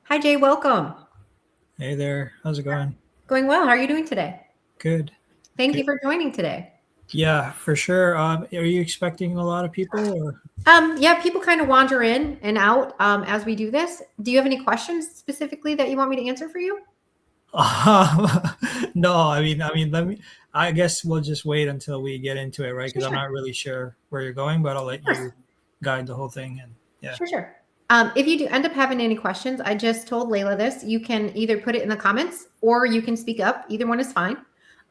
Hi, Jay. Welcome. Hey there, how's it going? Going well. How are you doing today? Good, Thank you good. for joining today. Yeah, for sure. Are you expecting a lot of people or? Yeah, people kind of wander in and out as we do this. Do you have any questions specifically that you want me to answer for you? No, let me. I guess we'll just wait until we get into it, right? Sure, Because I'm sure. not really sure where you're going, but I'll Of let course. you guide the whole thing. And yeah. Sure, sure. If you do end up having any questions, I just told Layla this. You can either put it in the comments or you can speak up. Either one is fine.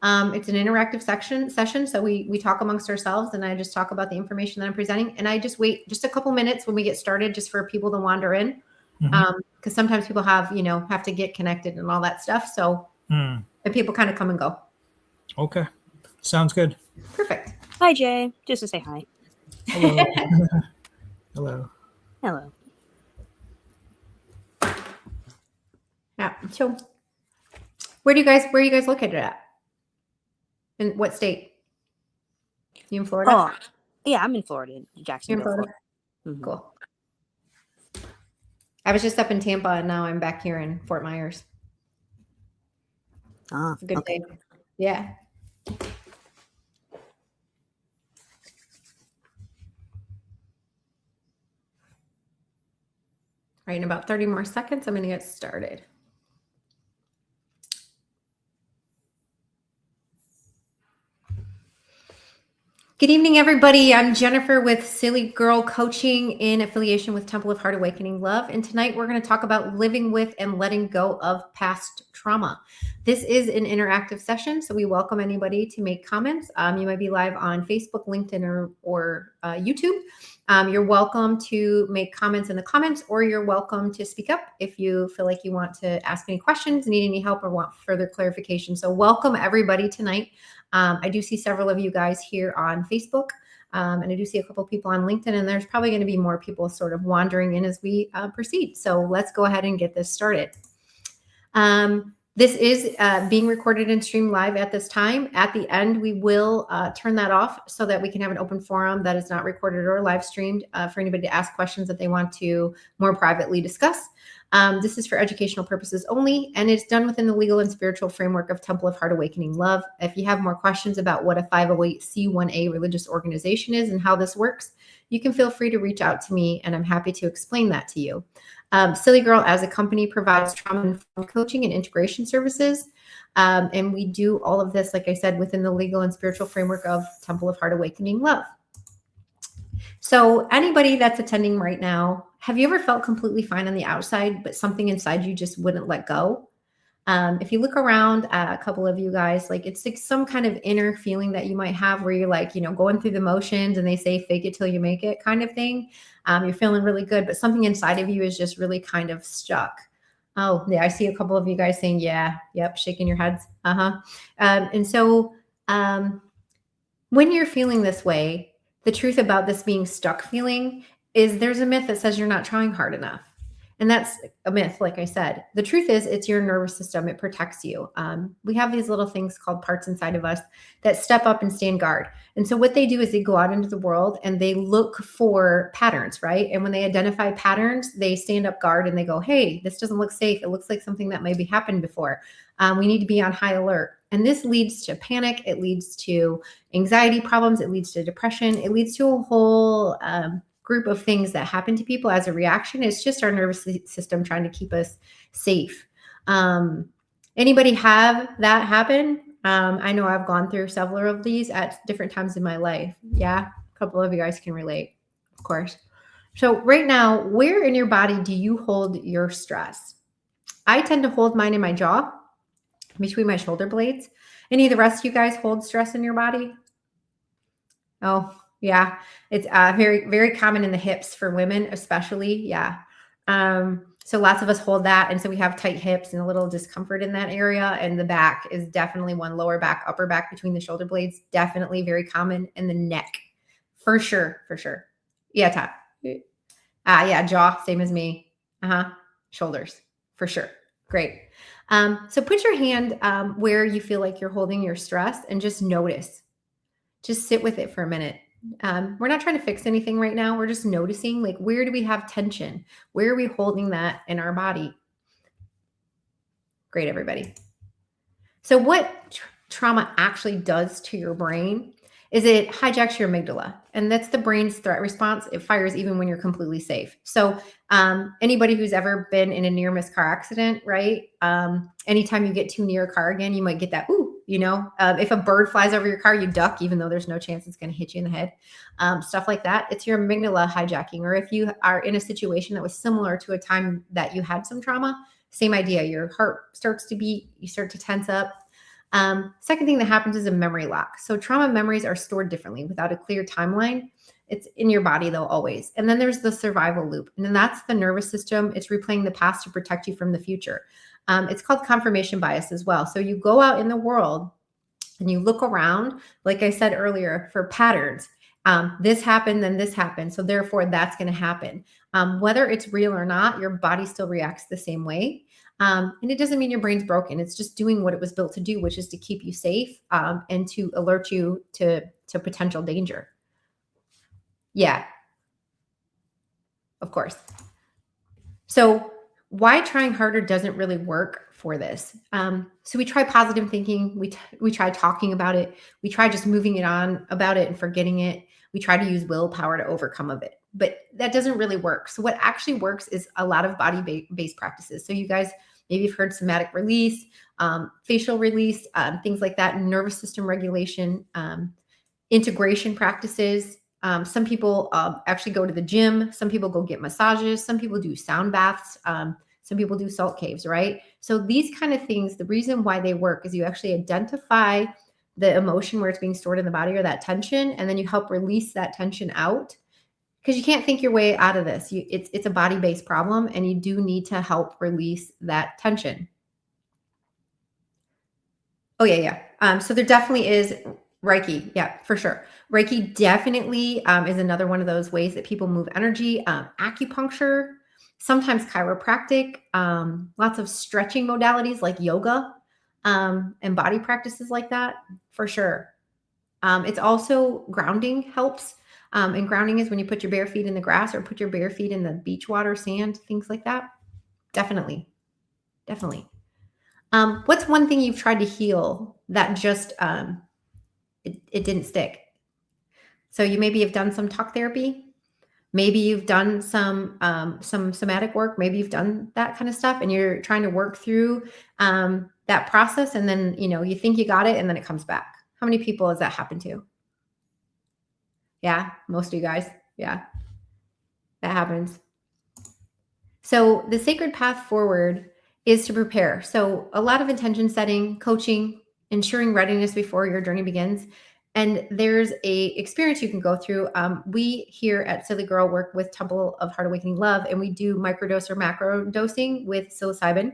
It's an interactive session, so we talk amongst ourselves, and I just talk about the information that I'm presenting, and I just wait just a couple minutes when we get started, just for people to wander in, Hmm. because sometimes people have to get connected and all that stuff. So Hmm. and people kind of come and go. Okay, sounds good. Perfect. Hi, Jay. Just to say hi. Hello. Hello. Hello. Yeah. So where are you guys located at? In what state? You in Florida? Oh, yeah, I'm in Florida, You're in Jacksonville, Florida? Florida. Cool. I was just up in Tampa and now I'm back here in Fort Myers. Ah, It's a good okay. day. Yeah. All right, in about 30 more seconds, I'm going to get started. Good evening, everybody. I'm Jennifer with Silly Girl Coaching in affiliation with Temple of Heart Awakening Love. And tonight we're going to talk about living with and letting go of past trauma. This is an interactive session, so we welcome anybody to make comments. You might be live on Facebook, LinkedIn, or YouTube. You're welcome to make comments in the comments, or you're welcome to speak up if you feel like you want to ask any questions, need any help, or want further clarification. So welcome everybody tonight. I do see several of you guys here on Facebook, and I do see a couple of people on LinkedIn, and there's probably going to be more people sort of wandering in as we proceed. So let's go ahead and get this started. This is being recorded and streamed live at this time. At the end, we will turn that off so that we can have an open forum that is not recorded or live streamed for anybody to ask questions that they want to more privately discuss. This is for educational purposes only, and it's done within the legal and spiritual framework of Temple of Heart Awakening Love. If you have more questions about what a 508c1a religious organization is and how this works, you can feel free to reach out to me, and I'm happy to explain that to you. Silly Girl as a company provides trauma-informed coaching and integration services. And we do all of this, like I said, within the legal and spiritual framework of Temple of Heart Awakening Love. So anybody that's attending right now, have you ever felt completely fine on the outside, but something inside you just wouldn't let go? If you look around at a couple of you guys, like it's like some kind of inner feeling that you might have where you're like, going through the motions, and they say fake it till you make it kind of thing. You're feeling really good, but something inside of you is just really kind of stuck. Oh, yeah, I see a couple of you guys saying, yeah, yep, shaking your heads. And so when you're feeling this way, the truth about this being stuck feeling is there's a myth that says you're not trying hard enough. And that's a myth, like I said. The truth is, it's your nervous system. It protects you. We have these little things called parts inside of us that step up and stand guard. And so what they do is they go out into the world and they look for patterns, right? And when they identify patterns, they stand up guard and they go, hey, this doesn't look safe. It looks like something that maybe happened before. We need to be on high alert. And this leads to panic. It leads to anxiety problems. It leads to depression. It leads to a whole group of things that happen to people as a reaction. It's just our nervous system trying to keep us safe. Anybody have that happen? I know I've gone through several of these at different times in my life. Yeah, a couple of you guys can relate, of course. So right now, where in your body do you hold your stress? I tend to hold mine in my jaw, between my shoulder blades. Any of the rest of you guys hold stress in your body? Oh, yeah. It's very, very common in the hips for women, especially. Yeah. So lots of us hold that. And so we have tight hips and a little discomfort in that area. And the back is definitely one, lower back, upper back between the shoulder blades, definitely very common. In the neck, for sure, for sure. Yeah, Todd. Yeah, jaw, same as me. Shoulders, for sure. Great. So put your hand where you feel like you're holding your stress and just notice. Just sit with it for a minute. We're not trying to fix anything right now. We're just noticing, like, where do we have tension? Where are we holding that in our body? Great, everybody. So what trauma actually does to your brain is it hijacks your amygdala, and that's the brain's threat response. It fires even when you're completely safe. So anybody who's ever been in a near miss car accident, right? Anytime you get too near a car again, you might get that, ooh, if a bird flies over your car, you duck, even though there's no chance it's going to hit you in the head. Stuff like that. It's your amygdala hijacking. Or if you are in a situation that was similar to a time that you had some trauma, same idea. Your heart starts to beat, you start to tense up. Second thing that happens is a memory lock. So trauma memories are stored differently without a clear timeline. It's in your body though, always. And then there's the survival loop. And then that's the nervous system. It's replaying the past to protect you from the future. It's called confirmation bias as well. So you go out in the world and you look around, like I said earlier, for patterns. This happened, then this happened. So therefore that's going to happen. Whether it's real or not, your body still reacts the same way. And it doesn't mean your brain's broken. It's just doing what it was built to do, which is to keep you safe and to alert you to potential danger. Yeah, of course. So why trying harder doesn't really work for this? So we try positive thinking. We try talking about it. We try just moving it on about it and forgetting it. We try to use willpower to overcome of it. But that doesn't really work. So what actually works is a lot of body-based practices. So you guys, maybe you've heard somatic release, facial release, things like that, nervous system regulation, integration practices. Some people actually go to the gym. Some people go get massages. Some people do sound baths. Some people do salt caves, right? So these kind of things, the reason why they work is you actually identify the emotion where it's being stored in the body or that tension, and then you help release that tension out. Because you can't think your way out of this. It's a body-based problem, and you do need to help release that tension. Oh, yeah. So there definitely is Reiki. Yeah, for sure. Reiki definitely is another one of those ways that people move energy. Acupuncture, sometimes chiropractic, lots of stretching modalities like yoga and body practices like that, for sure. It's also grounding helps. And grounding is when you put your bare feet in the grass or put your bare feet in the beach water, sand, things like that. Definitely. What's one thing you've tried to heal that just it didn't stick? So you maybe have done some talk therapy. Maybe you've done some somatic work. Maybe you've done that kind of stuff, and you're trying to work through that process. And then you think you got it, and then it comes back. How many people has that happened to? Yeah, most of you guys. Yeah, that happens. So the sacred path forward is to prepare. So a lot of intention setting, coaching, ensuring readiness before your journey begins. And there's a experience you can go through. We here at Silly Girl work with Temple of Heart Awakening Love, and we do microdose or macro dosing with psilocybin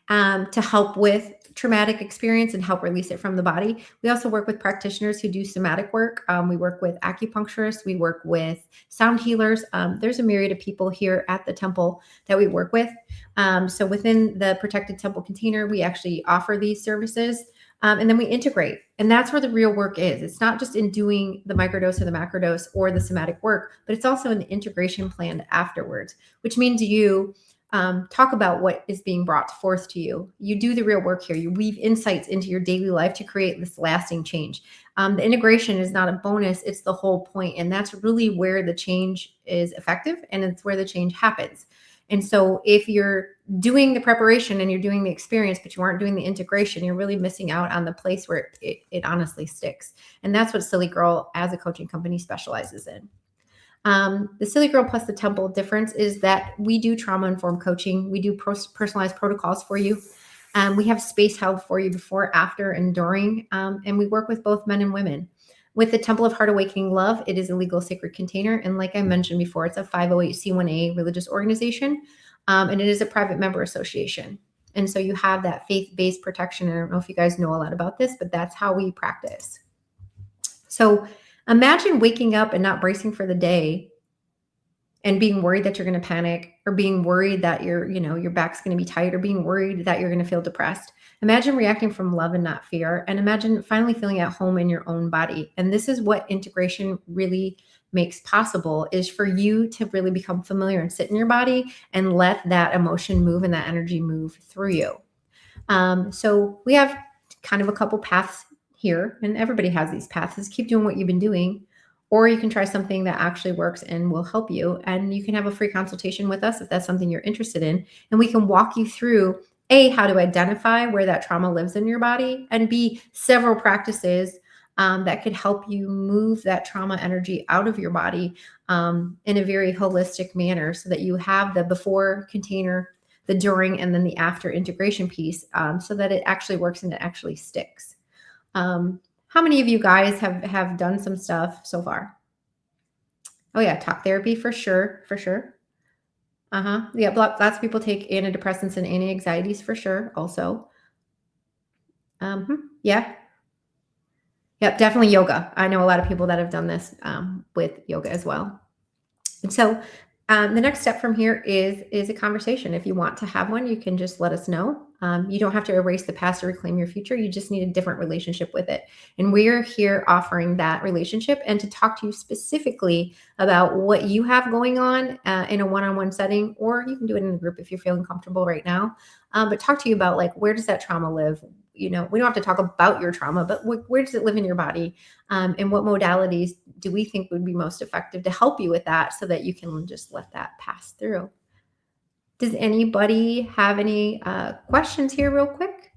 to help with traumatic experience and help release it from the body. We also work with practitioners who do somatic work. We work with acupuncturists. We work with sound healers. There's a myriad of people here at the temple that we work with. So within the protected temple container, we actually offer these services. And then we integrate. And that's where the real work is. It's not just in doing the microdose or the macrodose or the somatic work, but it's also in the integration plan afterwards, which means you talk about what is being brought forth to you. You do the real work here. You weave insights into your daily life to create this lasting change. The integration is not a bonus. It's the whole point. And that's really where the change is effective, and it's where the change happens. And so if you're doing the preparation and you're doing the experience, but you aren't doing the integration, you're really missing out on the place where it honestly sticks. And that's what Silly Girl as a coaching company specializes in. The Silly Girl plus the Temple difference is that we do trauma-informed coaching. We do personalized protocols for you. We have space held for you before, after, and during. And we work with both men and women. With the Temple of Heart Awakening Love, it is a legal sacred container. And like I mentioned before, it's a 508c1a religious organization. And it is a private member association. And so you have that faith-based protection. I don't know if you guys know a lot about this, but that's how we practice. So imagine waking up and not bracing for the day and being worried that you're going to panic, or being worried that your back's going to be tight, or being worried that you're going to feel depressed. Imagine reacting from love and not fear, and imagine finally feeling at home in your own body. And this is what integration really makes possible, is for you to really become familiar and sit in your body and let that emotion move and that energy move through you. So we have kind of a couple paths here, and everybody has these paths. Is keep doing what you've been doing, or you can try something that actually works and will help you. And you can have a free consultation with us if that's something you're interested in, and we can walk you through A, how to identify where that trauma lives in your body, and B, several practices that could help you move that trauma energy out of your body in a very holistic manner, so that you have the before container, the during, and then the after integration piece, so that it actually works and it actually sticks. How many of you guys have done some stuff so far? Oh yeah, talk therapy for sure, for sure. Yeah, lots of people take antidepressants and anti-anxieties for sure also. Yeah. Yep, definitely yoga. I know a lot of people that have done this with yoga as well. And so the next step from here is a conversation. If you want to have one, you can just let us know. You don't have to erase the past or reclaim your future. You just need a different relationship with it. And we're here offering that relationship and to talk to you specifically about what you have going on in a one-on-one setting, or you can do it in a group if you're feeling comfortable right now. But talk to you about, like, where does that trauma live? We don't have to talk about your trauma, but where does it live in your body? And what modalities do we think would be most effective to help you with that, so that you can just let that pass through? Does anybody have any questions here real quick?